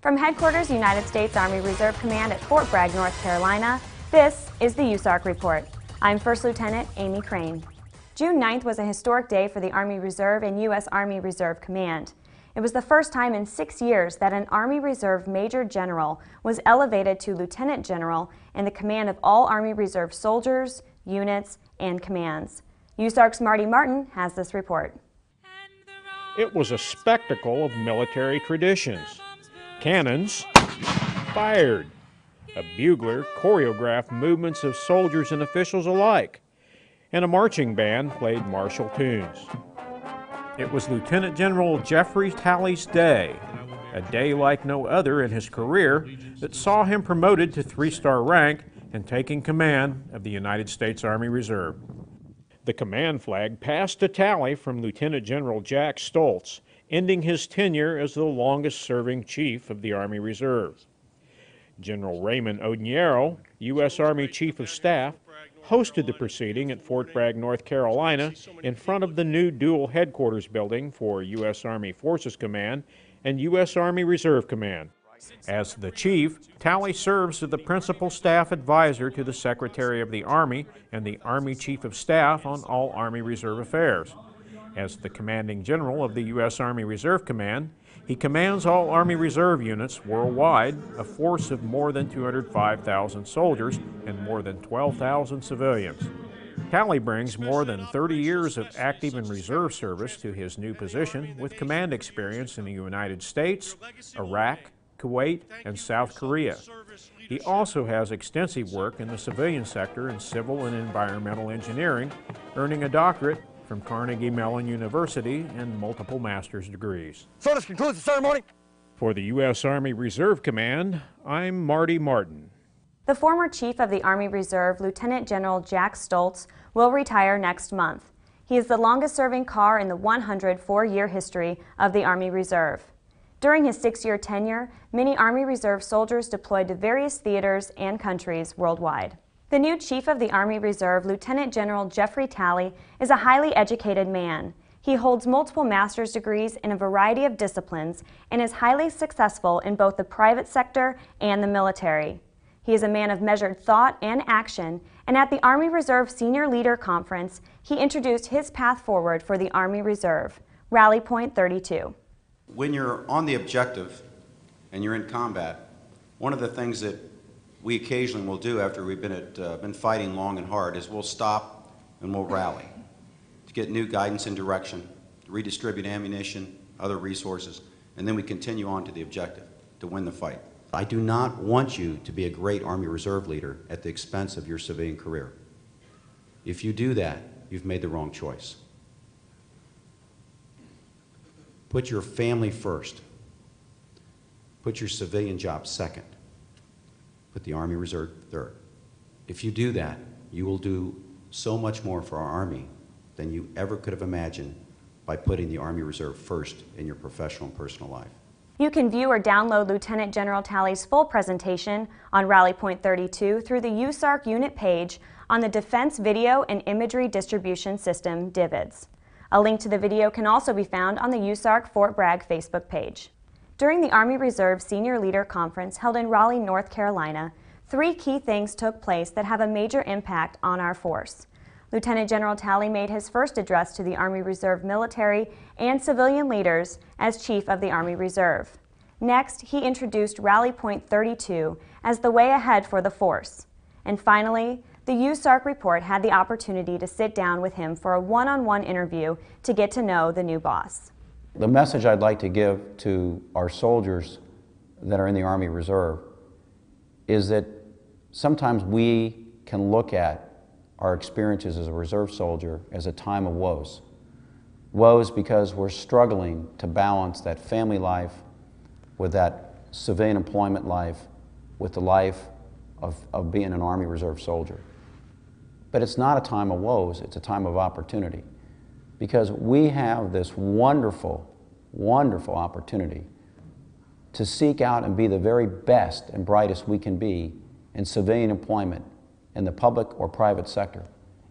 From Headquarters, United States Army Reserve Command at Fort Bragg, North Carolina, this is the USARC Report. I'm First Lieutenant Amy Crane. June 9th was a historic day for the Army Reserve and U.S. Army Reserve Command. It was the first time in 6 years that an Army Reserve Major General was elevated to Lieutenant General in the command of all Army Reserve soldiers, units, and commands. USARC's Marty Martin has this report. It was a spectacle of military traditions. Cannons fired. A bugler choreographed movements of soldiers and officials alike. And a marching band played martial tunes. It was Lieutenant General Jeffrey Talley's day, a day like no other in his career that saw him promoted to 3-star rank and taking command of the United States Army Reserve. The command flag passed to Talley from Lieutenant General Jack Stultz, ending his tenure as the longest-serving chief of the Army Reserve. General Raymond Odierno, U.S. Army Chief of Staff, hosted the proceeding at Fort Bragg, North Carolina, in front of the new dual headquarters building for U.S. Army Forces Command and U.S. Army Reserve Command. As the Chief, Talley serves as the Principal Staff Advisor to the Secretary of the Army and the Army Chief of Staff on all Army Reserve affairs. As the Commanding General of the U.S. Army Reserve Command, he commands all Army Reserve units worldwide, a force of more than 205,000 soldiers and more than 12,000 civilians. Talley brings more than 30 years of active and reserve service to his new position with command experience in the United States, Iraq, Kuwait, and South Korea. He also has extensive work in the civilian sector in civil and environmental engineering, earning a doctorate from Carnegie Mellon University and multiple master's degrees. So this concludes the ceremony. For the U.S. Army Reserve Command, I'm Marty Martin. The former Chief of the Army Reserve, Lieutenant General Jack Stultz, will retire next month. He is the longest-serving CAR in the 104-year history of the Army Reserve. During his 6-year tenure, many Army Reserve soldiers deployed to various theaters and countries worldwide. The new Chief of the Army Reserve, Lieutenant General Jeffrey Talley, is a highly educated man. He holds multiple master's degrees in a variety of disciplines and is highly successful in both the private sector and the military. He is a man of measured thought and action, and at the Army Reserve Senior Leader Conference, he introduced his path forward for the Army Reserve, Rally Point 32. When you're on the objective and you're in combat, one of the things that we occasionally will do after we've been fighting long and hard is we'll stop and we'll rally to get new guidance and direction, to redistribute ammunition, other resources, and then we continue on to the objective, to win the fight. I do not want you to be a great Army Reserve leader at the expense of your civilian career. If you do that, you've made the wrong choice. Put your family first. Put your civilian job second. Put the Army Reserve third. If you do that, you will do so much more for our Army than you ever could have imagined by putting the Army Reserve first in your professional and personal life. You can view or download Lieutenant General Talley's full presentation on Rally Point 32 through the USARC unit page on the Defense Video and Imagery Distribution System, DVIDS. A link to the video can also be found on the USARC Fort Bragg Facebook page. During the Army Reserve Senior Leader Conference held in Raleigh, North Carolina, 3 key things took place that have a major impact on our force. Lieutenant General Talley made his first address to the Army Reserve military and civilian leaders as Chief of the Army Reserve. Next, he introduced Rally Point 32 as the way ahead for the force. And finally, the USARC report had the opportunity to sit down with him for a one-on-one interview to get to know the new boss. The message I'd like to give to our soldiers that are in the Army Reserve is that sometimes we can look at our experiences as a reserve soldier as a time of woes. Woes because we're struggling to balance that family life with that civilian employment life, with the life of being an Army Reserve soldier. But it's not a time of woes, it's a time of opportunity. Because we have this wonderful, wonderful opportunity to seek out and be the very best and brightest we can be in civilian employment in the public or private sector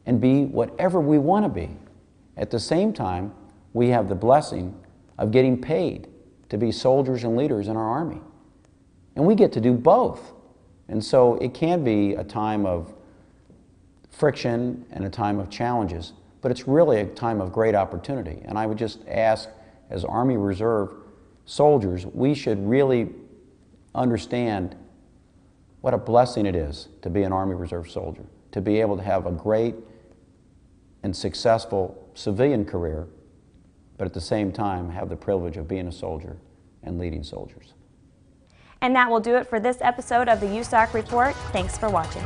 and be whatever we want to be. At the same time, we have the blessing of getting paid to be soldiers and leaders in our Army. And we get to do both. And so it can be a time of friction and a time of challenges, but it's really a time of great opportunity. And I would just ask, as Army Reserve soldiers, we should really understand what a blessing it is to be an Army Reserve soldier, to be able to have a great and successful civilian career, but at the same time have the privilege of being a soldier and leading soldiers. And that will do it for this episode of the USARC Report. Thanks for watching.